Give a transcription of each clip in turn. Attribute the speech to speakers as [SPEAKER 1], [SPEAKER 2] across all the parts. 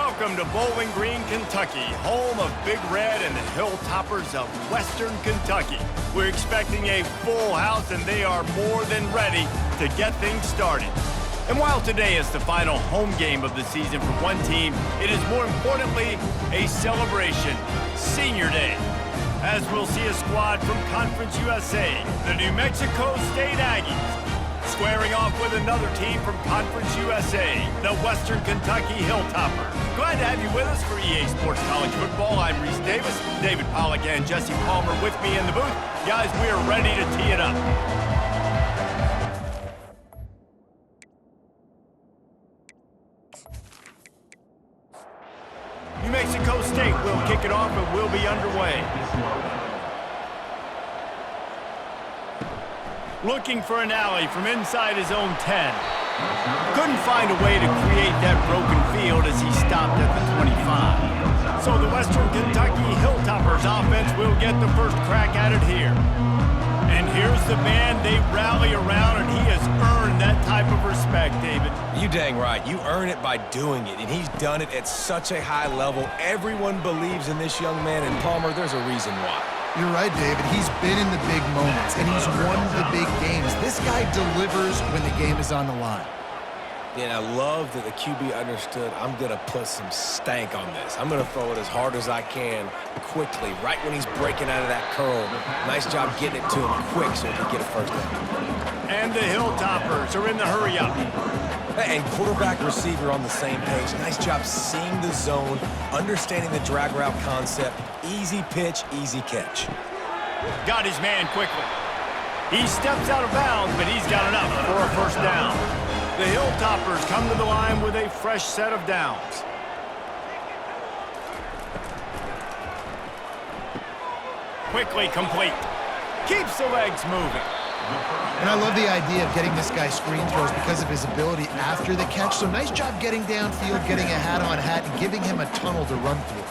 [SPEAKER 1] Welcome to Bowling Green, Kentucky, home of Big Red and the Hilltoppers of Western Kentucky. We're expecting a full house, and they are more than ready to get things started. And while today is the final home game of the season for one team, it is more importantly a celebration, Senior Day, as we'll see a squad from Conference USA, the New Mexico State Aggies, squaring off with another team from Conference USA, the Western Kentucky Hilltoppers. Glad to have you with us for EA Sports College Football. I'm Reese Davis, David Pollack and Jesse Palmer with me in the booth. Guys, we are ready to tee it up. New Mexico State will kick it off and we'll be underway. Looking for an alley from inside his own 10. Couldn't find a way to create that broken field as he stopped at the 25. So the Western Kentucky Hilltoppers offense will get the first crack at it here. And here's the man they rally around, and he has earned that type of respect, David.
[SPEAKER 2] You dang right. You earn it by doing it, and he's done it at such a high level. Everyone believes in this young man, and Palmer, there's a reason why.
[SPEAKER 3] You're right, David. He's been in the big moments, and he's won the big games. This guy delivers when the game is on the line.
[SPEAKER 2] And I love that the QB understood, I'm going to put some stank on this. I'm going to throw it as hard as I can, quickly, right when he's breaking out of that curl. Nice job getting it to him quick so he can get a first down.
[SPEAKER 1] And the Hilltoppers are in the hurry-up.
[SPEAKER 2] And quarterback receiver on the same page. Nice job seeing the zone, understanding the drag route concept. Easy pitch, easy catch.
[SPEAKER 1] Got his man quickly. He steps out of bounds, but he's got enough for a first down. The Hilltoppers come to the line with a fresh set of downs. Quickly complete. Keeps the legs moving.
[SPEAKER 3] And I love the idea of getting this guy screen throws because of his ability after the catch. So nice job getting downfield, getting a hat-on-hat, and giving him a tunnel to run through.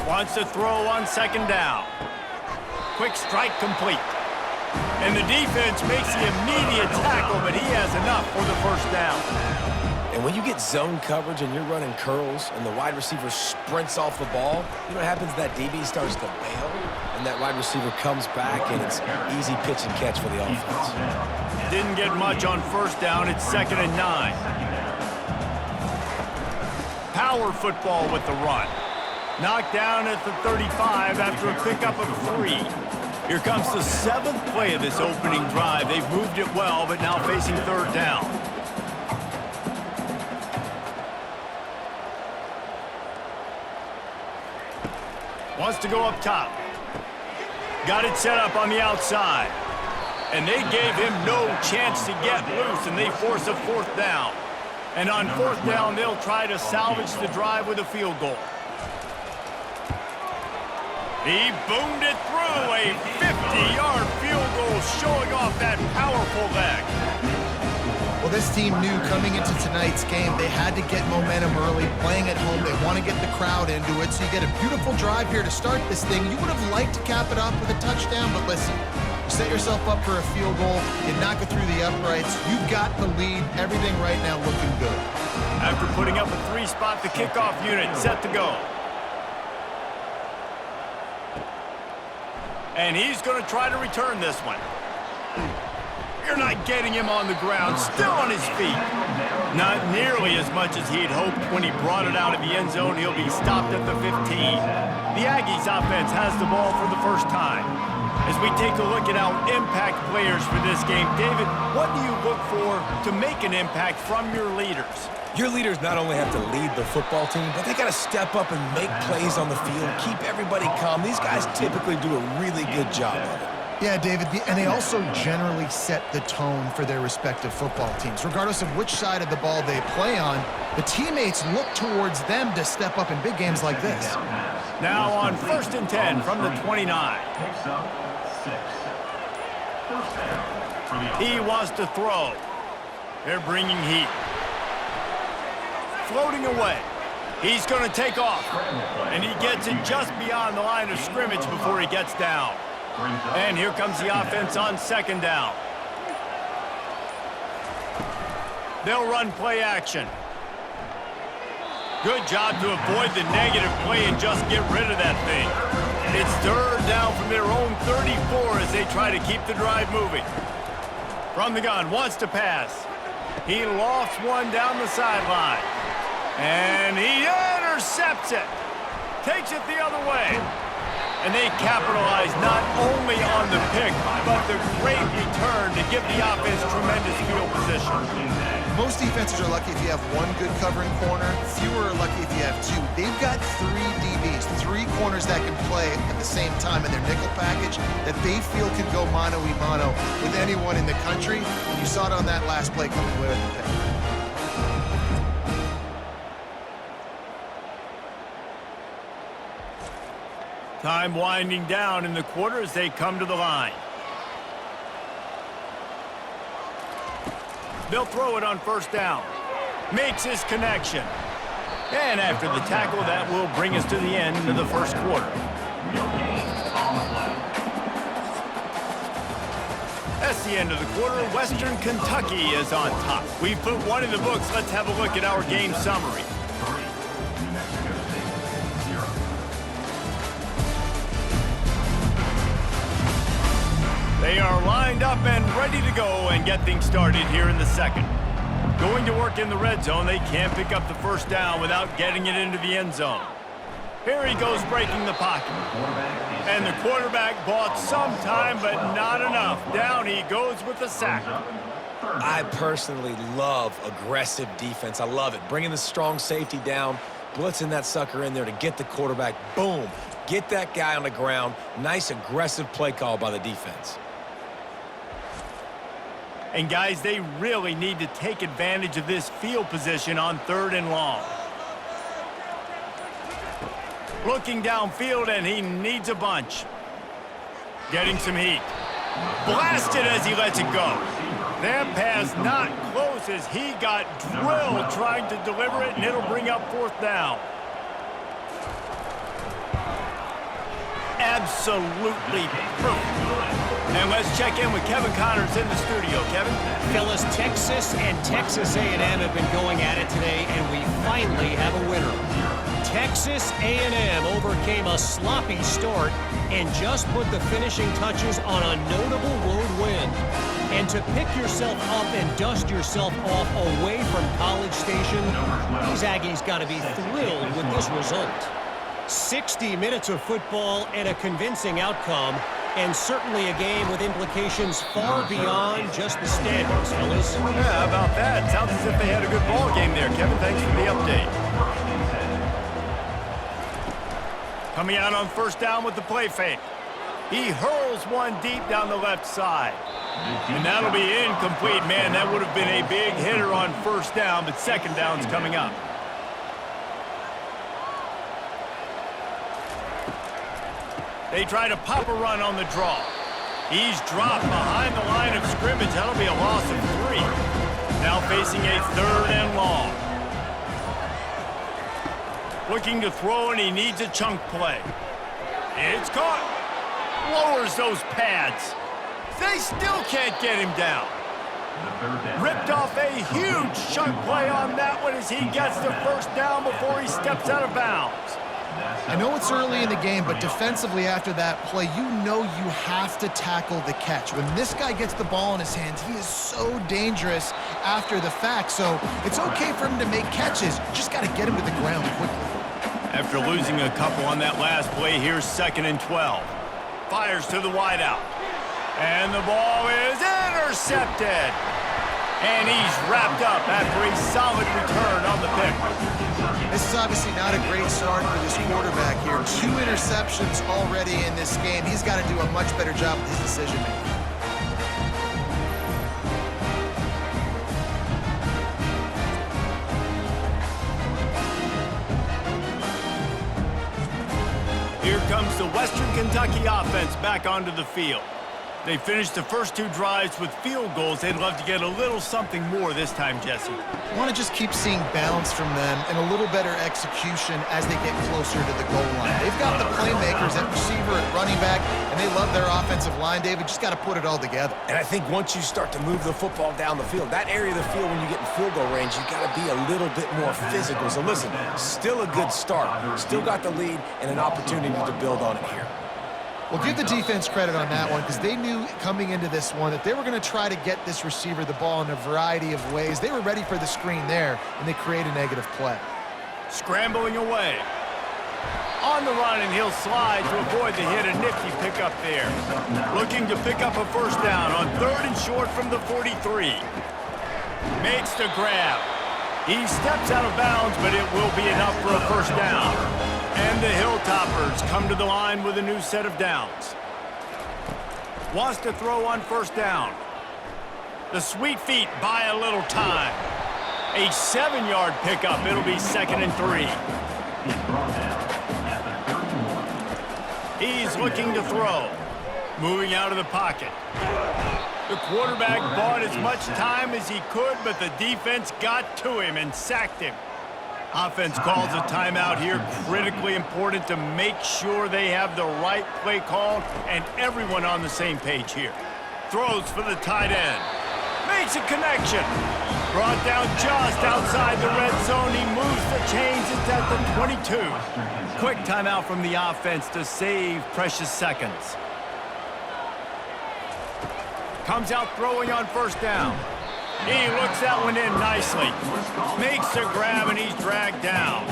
[SPEAKER 1] Wants to throw on second down. Quick strike complete. And the defense makes the immediate tackle, but he has enough for the first down.
[SPEAKER 2] And when you get zone coverage and you're running curls and the wide receiver sprints off the ball, you know what happens? That DB starts to bail, and that wide receiver comes back, and it's easy pitch and catch for the offense.
[SPEAKER 1] Didn't get much on first down. It's 2nd and 9. Power football with the run. Knocked down at the 35 after a pickup of 3. Here comes the 7th play of this opening drive. They've moved it well, but now facing 3rd down. Wants to go up top. Got it set up on the outside. And they gave him no chance to get loose, and they force a 4th down. And on 4th down, they'll try to salvage the drive with a field goal. He boomed it through, a 50-yard field goal showing off that powerful leg.
[SPEAKER 3] Well, this team knew coming into tonight's game they had to get momentum early, playing at home. They want to get the crowd into it, so you get a beautiful drive here to start this thing. You would have liked to cap it off with a touchdown, but listen, you set yourself up for a field goal, you knock it through the uprights, you've got the lead, everything right now looking good.
[SPEAKER 1] After putting up a 3-spot, the kickoff unit set to go. And he's going to try to return this one. You're not getting him on the ground, still on his feet. Not nearly as much as he had hoped when he brought it out of the end zone. He'll be stopped at the 15. The Aggies offense has the ball for the first time. As we take a look at our impact players for this game, David, what do you look for to make an impact from your leaders?
[SPEAKER 2] Your leaders not only have to lead the football team, but they got to step up and make plays on the field, keep everybody calm. These guys typically do a really good job of it.
[SPEAKER 3] Yeah, David, and they also generally set the tone for their respective football teams. Regardless of which side of the ball they play on, the teammates look towards them to step up in big games like this.
[SPEAKER 1] Now on 1st and 10 from the 29. He wants to throw. They're bringing heat. Floating away. He's going to take off. And he gets it just beyond the line of scrimmage before he gets down. And here comes the offense on 2nd down. They'll run play action. Good job to avoid the negative play and just get rid of that thing. It's third down from their own 34 as they try to keep the drive moving. From the gun, wants to pass. He lofts one down the sideline. And he intercepts it. Takes it the other way. And they capitalize not only on the pick, but the great return to give the offense tremendous field position.
[SPEAKER 3] Most defenses are lucky if you have one good covering corner. Fewer are lucky if you have two. They've got three DBs, three corners that can play at the same time in their nickel package that they feel can go mano-a-mano with anyone in the country. And you saw it on that last play coming away with the pick.
[SPEAKER 1] Time winding down in the quarter as they come to the line. They'll throw it on first down. Makes his connection. And after the tackle, that will bring us to the end of the first quarter. That's the end of the quarter. Western Kentucky is on top. We've put one in the books. Let's have a look at our game summary. They are lined up and ready to go and get things started here in the second. Going to work in the red zone. They can't pick up the first down without getting it into the end zone. Here he goes breaking the pocket. And the quarterback bought some time, but not enough. Down he goes with the sack.
[SPEAKER 2] I personally love aggressive defense. I love it. Bringing the strong safety down, blitzing that sucker in there to get the quarterback. Boom. Get that guy on the ground. Nice aggressive play call by the defense.
[SPEAKER 1] And guys, they really need to take advantage of this field position on third and long. Looking downfield, and he needs a bunch. Getting some heat. Blasted as he lets it go. That pass not close as he got drilled trying to deliver it, and it'll bring up fourth down. Absolutely perfect. And let's check in with Kevin Connors in the studio. Kevin?
[SPEAKER 4] Fellas, Texas and Texas A&M have been going at it today, and we finally have a winner. Texas A&M overcame a sloppy start and just put the finishing touches on a notable road win. And to pick yourself up and dust yourself off away from College Station, these Aggies got to be thrilled with this result. 60 minutes of football and a convincing outcome, and certainly a game with implications far beyond just the standings, fellas.
[SPEAKER 1] Yeah, how about that? Sounds as if they had a good ball game there, Kevin. Thanks for the update. Coming out on first down with the play fake. He hurls one deep down the left side. And that'll be incomplete. Man, that would have been a big hitter on first down, but second down's coming up. They try to pop a run on the draw. He's dropped behind the line of scrimmage. That'll be a loss of 3. Now facing a third and long. Looking to throw, and he needs a chunk play. It's caught. Lowers those pads. They still can't get him down. Ripped off a huge chunk play on that one as he gets the first down before he steps out of bounds.
[SPEAKER 3] I know it's early in the game, but defensively after that play, you know you have to tackle the catch. When this guy gets the ball in his hands, he is so dangerous after the fact. So it's okay for him to make catches. You just got to get him to the ground quickly.
[SPEAKER 1] After losing a couple on that last play, here's 2nd and 12. Fires to the wideout. And the ball is intercepted. And he's wrapped up after a solid return on the pick.
[SPEAKER 3] This is obviously not a great start for this quarterback here. 2 interceptions already in this game. He's got to do a much better job with his decision-making.
[SPEAKER 1] Here comes the Western Kentucky offense back onto the field. They finished the first 2 drives with field goals. They'd love to get a little something more this time, Jesse.
[SPEAKER 3] I want to just keep seeing balance from them and a little better execution as they get closer to the goal line. They've got the playmakers at receiver, at running back, and they love their offensive line, David. Just got to put it all together.
[SPEAKER 2] And I think once you start to move the football down the field, that area of the field when you get in field goal range, you got to be a little bit more physical. So listen, still a good start. Still got the lead and an opportunity to build on it here.
[SPEAKER 3] Well, give the defense credit on that one because they knew coming into this one that they were going to try to get this receiver the ball in a variety of ways. They were ready for the screen there, and they create a negative play.
[SPEAKER 1] Scrambling away. On the run, and he'll slide to avoid the hit. A nifty pickup there. Looking to pick up a first down on 3rd and short from the 43. Makes the grab. He steps out of bounds, but it will be enough for a first down. And the Hilltoppers come to the line with a new set of downs. Wants to throw on first down. The Sweet Feet buy a little time. A 7-yard pickup. It'll be 2nd and 3. He's looking to throw. Moving out of the pocket. The quarterback bought as much time as he could, but the defense got to him and sacked him. Offense calls a timeout here. Critically important to make sure they have the right play call and everyone on the same page here. Throws for the tight end. Makes a connection. Brought down just outside the red zone. He moves the chains. It's at the 22. Quick timeout from the offense to save precious seconds. Comes out throwing on first down. He looks that one in nicely. Makes the grab, and he's dragged down.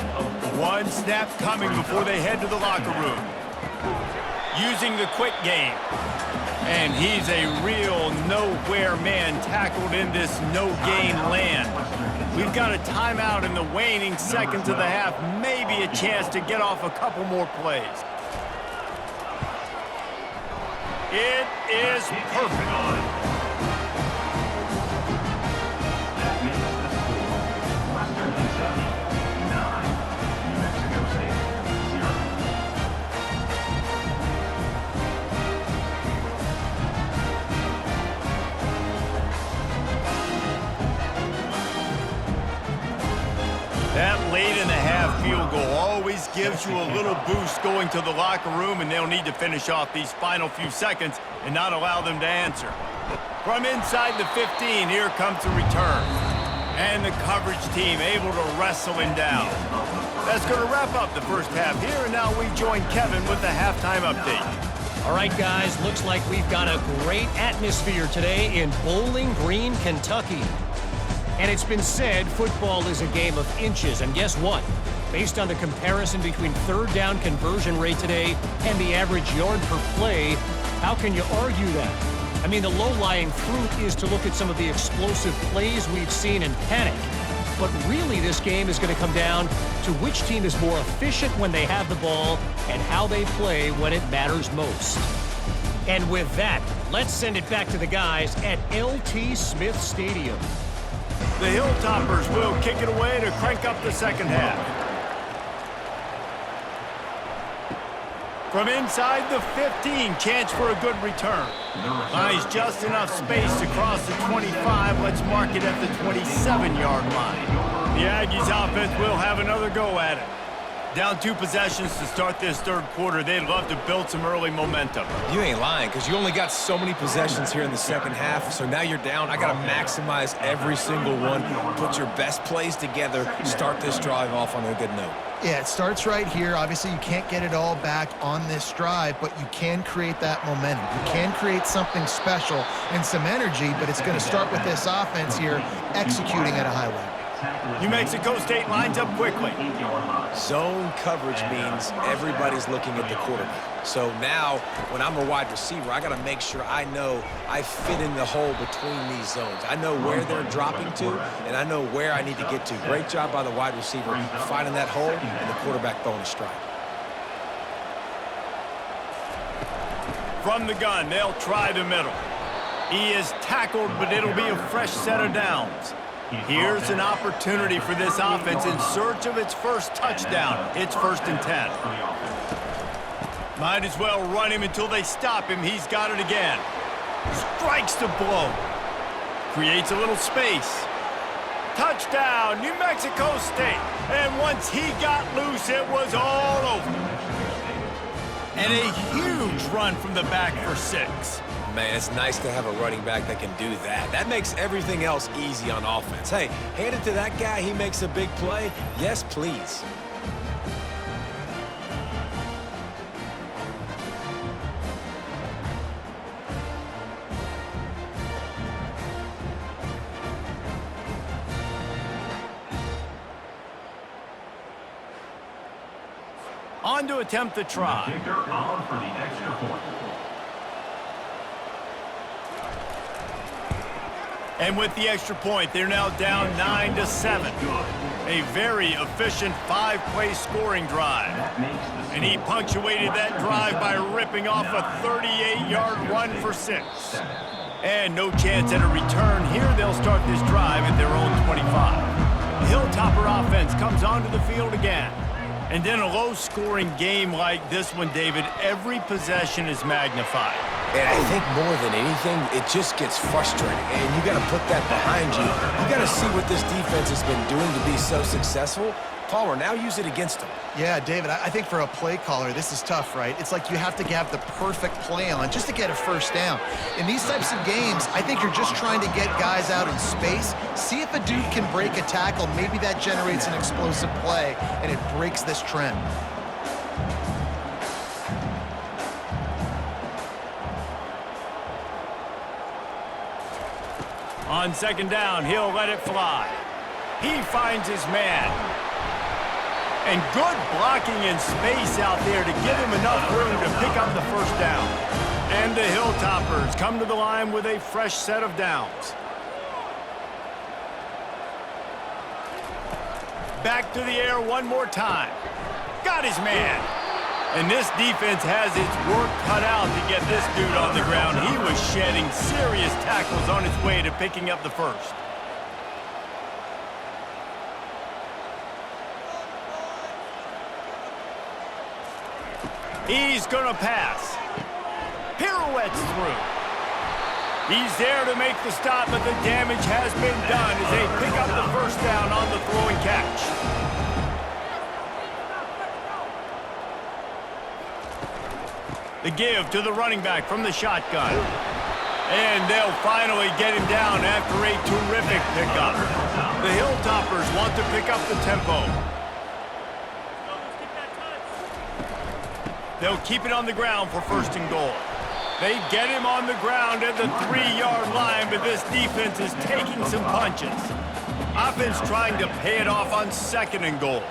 [SPEAKER 1] One snap coming before they head to the locker room. Using the quick game. And he's a real nowhere man tackled in this no-gain land. We've got a timeout in the waning seconds of the half. Maybe a chance to get off a couple more plays. It is perfect. That late in the half field goal always gives you a little boost going to the locker room, and they'll need to finish off these final few seconds and not allow them to answer. From inside the 15, here comes the return. And the coverage team able to wrestle him down. That's going to wrap up the first half here, and now we join Kevin with the halftime update.
[SPEAKER 4] All right, guys, looks like we've got a great atmosphere today in Bowling Green, Kentucky. And it's been said football is a game of inches. And guess what? Based on the comparison between third down conversion rate today and the average yard per play, how can you argue that? I mean, the low-lying fruit is to look at some of the explosive plays we've seen and panic. But really, this game is going to come down to which team is more efficient when they have the ball and how they play when it matters most. And with that, let's send it back to the guys at LT Smith Stadium.
[SPEAKER 1] The Hilltoppers will kick it away to crank up the second half. From inside the 15, chance for a good return. Buys just enough space to cross the 25. Let's mark it at the 27-yard line. The Aggies offense will have another go at it. Down 2 possessions to start this third quarter. They'd love to build some early momentum.
[SPEAKER 2] You ain't lying, because you only got so many possessions here in the second half, so now you're down. I got to maximize every single one, put your best plays together, start this drive off on a good note.
[SPEAKER 3] Yeah, it starts right here. Obviously, you can't get it all back on this drive, but you can create that momentum. You can create something special and some energy, but it's going to start with this offense here executing at a high level.
[SPEAKER 1] New Mexico State lines up quickly.
[SPEAKER 2] Zone coverage means everybody's looking at the quarterback. So now, when I'm a wide receiver, I got to make sure I know I fit in the hole between these zones. I know where they're dropping to, and I know where I need to get to. Great job by the wide receiver finding that hole and the quarterback throwing a strike.
[SPEAKER 1] From the gun, they'll try the middle. He is tackled, but it'll be a fresh set of downs. Here's an opportunity for this offense in search of its first touchdown. It's 1st and 10. Might as well run him until they stop him. He's got it again. Strikes the blow. Creates a little space. Touchdown, New Mexico State. And once he got loose, it was all over. And a huge run from the back for 6.
[SPEAKER 2] Man, it's nice to have a running back that can do that. That makes everything else easy on offense. Hey, hand it to that guy. He makes a big play. Yes, please.
[SPEAKER 1] On to attempt the try.
[SPEAKER 5] Kicker on for the extra point.
[SPEAKER 1] And with the extra point, they're now down 9-7. A very efficient 5-play scoring drive. And he punctuated that drive by ripping off a 38-yard run for 6. And no chance at a return here. They'll start this drive at their own 25. The Hilltopper offense comes onto the field again. And in a low-scoring game like this one, David, every possession is magnified.
[SPEAKER 2] And I think more than anything, it just gets frustrating. And you got to put that behind you. You got to see what this defense has been doing to be so successful. Palmer, now use it against them.
[SPEAKER 3] Yeah, David, I think for a play caller, this is tough, right? It's like you have to have the perfect play on just to get a first down. In these types of games, I think you're just trying to get guys out in space, see if a dude can break a tackle. Maybe that generates an explosive play, and it breaks this trend.
[SPEAKER 1] On second down, he'll let it fly. He finds his man. And good blocking in space out there to give him enough room to pick up the first down. And the Hilltoppers come to the line with a fresh set of downs. Back to the air one more time. Got his man. And this defense has its work cut out to get this dude on the ground. He was shedding serious tackles on his way to picking up the first. He's gonna pass. Pirouettes through. He's there to make the stop, but the damage has been done as they pick up the first down on the throw and catch. The give to the running back from the shotgun. And they'll finally get him down after a terrific pickup. The Hilltoppers want to pick up the tempo. They'll keep it on the ground for first and goal. They get him on the ground at the 3-yard line, but this defense is taking some punches. Offense trying to pay it off on second and goal.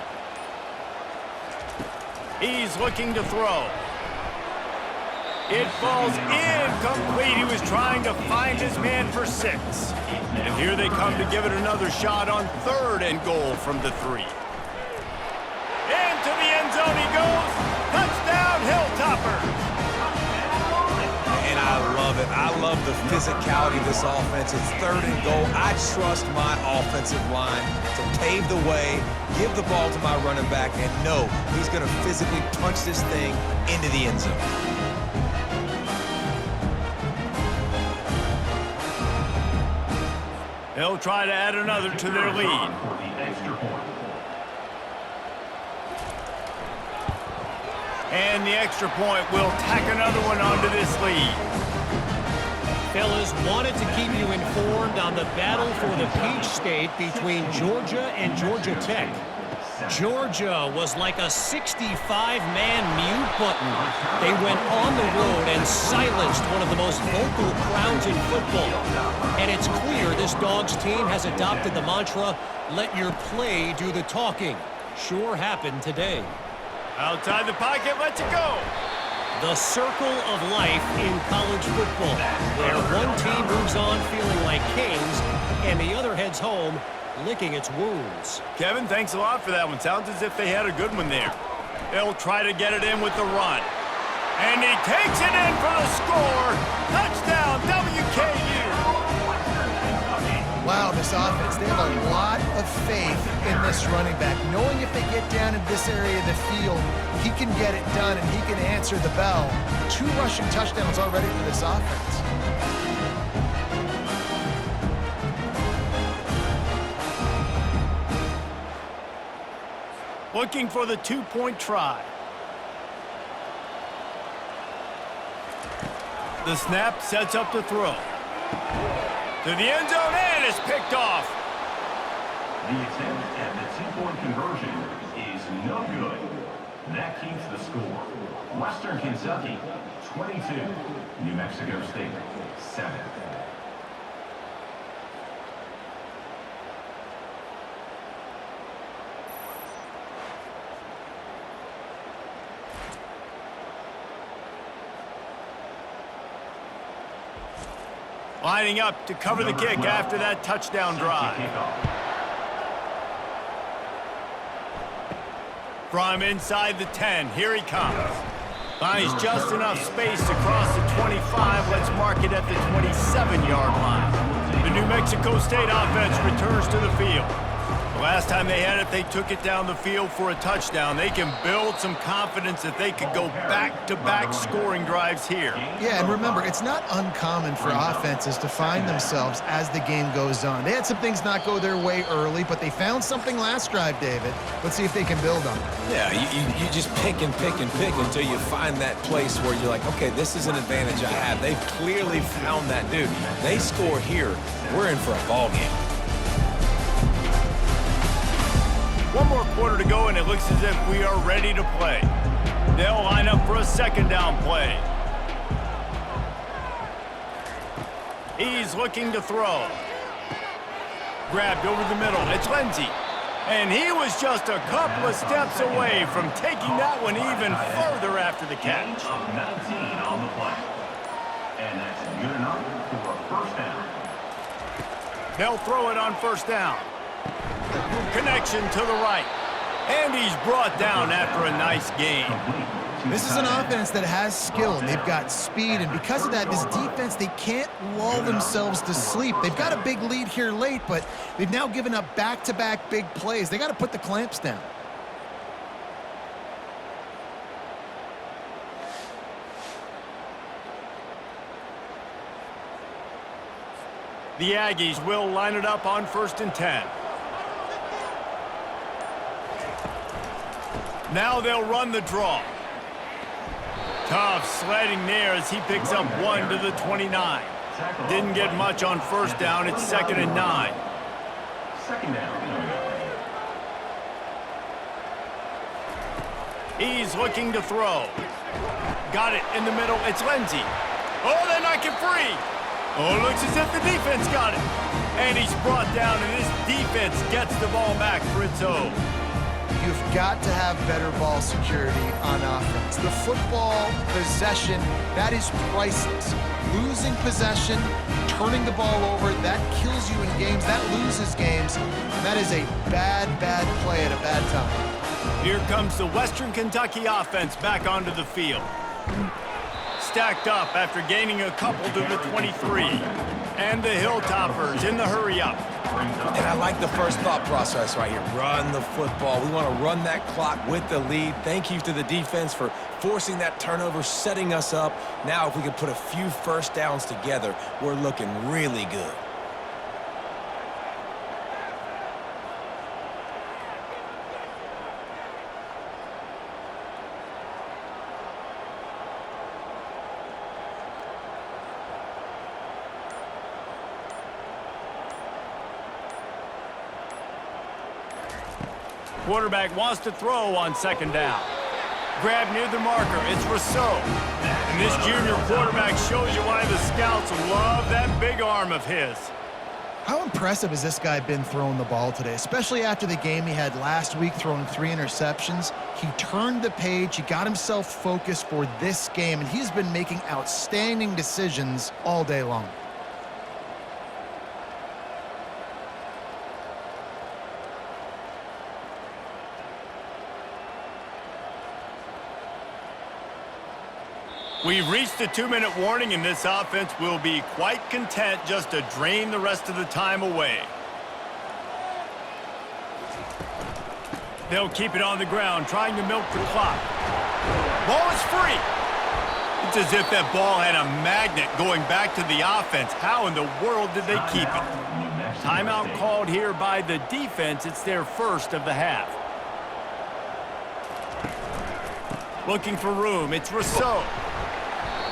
[SPEAKER 1] He's looking to throw. It falls incomplete. He was trying to find his man for 6. And here they come to give it another shot on third and goal from the 3. Into the end zone he goes. Touchdown, Hilltoppers.
[SPEAKER 2] And I love it. I love the physicality of this offense. It's third and goal. I trust my offensive line to pave the way, give the ball to my running back, and know he's going to physically punch this thing into the end zone.
[SPEAKER 1] They'll try to add another to their lead. And the extra point will tack another one onto this lead.
[SPEAKER 4] Fellas, wanted to keep you informed on the battle for the Peach State between Georgia and Georgia Tech. Georgia was like a 65-man mute button. They went on the road and silenced one of the most vocal crowds in football. And it's clear this Dogs team has adopted the mantra, let your play do the talking. Sure happened today.
[SPEAKER 1] Outside the pocket, lets it go.
[SPEAKER 4] The circle of life in college football, where one team moves on feeling like kings and the other heads home licking its wounds.
[SPEAKER 1] Kevin, thanks a lot for that one. Sounds as if they had a good one there. They'll try to get it in with the run. And he takes it in for the score. Touchdown, WKU.
[SPEAKER 3] Wow, this offense, they have a lot of faith in this running back, knowing if they get down in this area of the field, he can get it done and he can answer the bell. 2 rushing touchdowns already for this offense.
[SPEAKER 1] looking for the two-point try. The snap sets up the throw. To the end zone, and it's picked off.
[SPEAKER 5] The attempt at the two-point conversion is no good. That keeps the score. Western Kentucky, 22. New Mexico State, 7.
[SPEAKER 1] Lining up to cover the kick after that touchdown drive. From inside the 10, here he comes. Finds just enough space to cross the 25. Let's mark it at the 27-yard line. The New Mexico State offense returns to the field. The last time they had it, they took it down the field for a touchdown. They can build some confidence that they could go back-to-back scoring drives here.
[SPEAKER 3] Yeah, and remember, it's not uncommon for offenses to find themselves as the game goes on. They had some things not go their way early, but they found something last drive, David. Let's see if they can build on it.
[SPEAKER 2] Yeah, you just pick and pick and pick until you find that place where you're like, okay, this is an advantage I have. They've clearly found that, dude. They score here, we're in for a ball game.
[SPEAKER 1] One more quarter to go, and it looks as if we are ready to play. They'll line up for a second down play. He's looking to throw. Grabbed over the middle. It's Lindsey. And he was just a couple of steps away from taking that one even further after the catch.
[SPEAKER 5] Of 19 on the play. And that's good enough for a first down.
[SPEAKER 1] They'll throw it on first down. Connection to the right. And he's brought down after a nice gain.
[SPEAKER 3] This is an offense that has skill, and they've got speed, and because of that, this defense, they can't lull themselves to sleep. They've got a big lead here late, but they've now given up back-to-back big plays. They got to put the clamps down.
[SPEAKER 1] The Aggies will line it up on 1st and 10. Now they'll run the draw. Tough sledding there as he picks up 1 to the 29. Didn't get much on first down. It's 2nd and 9.
[SPEAKER 5] Second down.
[SPEAKER 1] He's looking to throw. Got it in the middle. It's Lindsey. Oh, they're not get free. Oh, it looks as if the defense got it. And he's brought down, and this defense gets the ball back for its own.
[SPEAKER 3] You've got to have better ball security on offense. The football possession, that is priceless. Losing possession, turning the ball over, that kills you in games, that loses games, and that is a bad, bad play at a bad time.
[SPEAKER 1] Here comes the Western Kentucky offense back onto the field. Stacked up after gaining a couple to the 23. And the Hilltoppers in the hurry-up.
[SPEAKER 2] And I like the first thought process right here. Run the football. We want to run that clock with the lead. Thank you to the defense for forcing that turnover, setting us up. Now if we can put a few first downs together, we're looking really good.
[SPEAKER 1] Quarterback wants to throw on 2nd down. Grab near the marker. It's Rousseau. And this junior quarterback shows you why the scouts love that big arm of his.
[SPEAKER 3] How impressive has this guy been throwing the ball today, especially after the game he had last week throwing 3 interceptions? He turned the page. He got himself focused for this game, and he's been making outstanding decisions all day long.
[SPEAKER 1] We've reached a 2-minute warning, and this offense will be quite content just to drain the rest of the time away. They'll keep it on the ground, trying to milk the clock. Ball is free. It's as if that ball had a magnet going back to the offense. How in the world did they keep it? Timeout called here by the defense. It's their first of the half. Looking for room. It's Rousseau.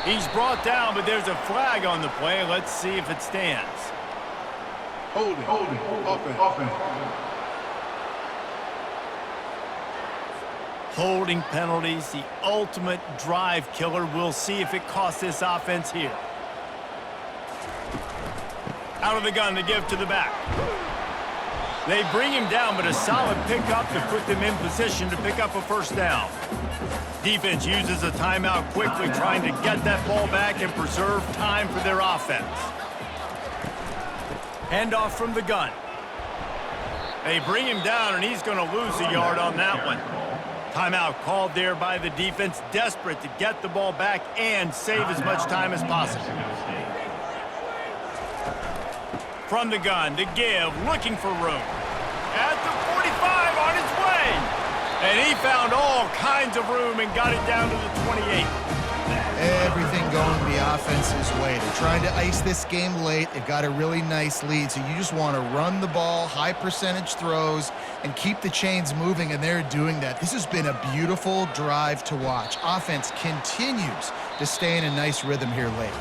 [SPEAKER 1] He's brought down, but there's a flag on the play. Let's see if it stands.
[SPEAKER 6] Holding, offense.
[SPEAKER 1] Holding penalties, the ultimate drive killer. We'll see if it costs this offense here. Out of the gun to give to the back. They bring him down, but a solid pickup to put them in position to pick up a first down. Defense uses a timeout quickly, trying to get that ball back and preserve time for their offense. Handoff from the gun. They bring him down, and he's going to lose a yard on that one. Timeout called there by the defense, desperate to get the ball back and save as much time as possible. From the gun, to give, looking for room. At the 45, on his way. And he found all kinds of room and got it down to the 28.
[SPEAKER 3] Everything going the offense's way. They're trying to ice this game late. They've got a really nice lead, so you just want to run the ball, high percentage throws, and keep the chains moving, and they're doing that. This has been a beautiful drive to watch. Offense continues to stay in a nice rhythm here late.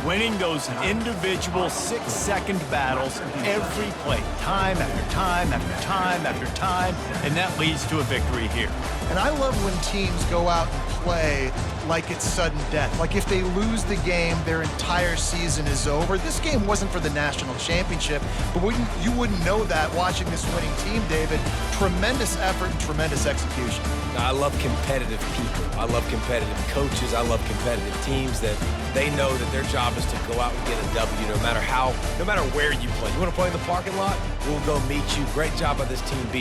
[SPEAKER 1] Winning those individual 6-second battles every play, time after time after time after time, and that leads to a victory here.
[SPEAKER 3] And I love when teams go out and play like it's sudden death. Like if they lose the game, their entire season is over. This game wasn't for the national championship, but you wouldn't know that watching this winning team, David. Tremendous effort and tremendous execution.
[SPEAKER 2] I love competitive people. I love competitive coaches. I love competitive teams that they know that their job is to go out and get a W no matter where you play. You want to play in the parking lot? We'll go meet you. Great job by this team being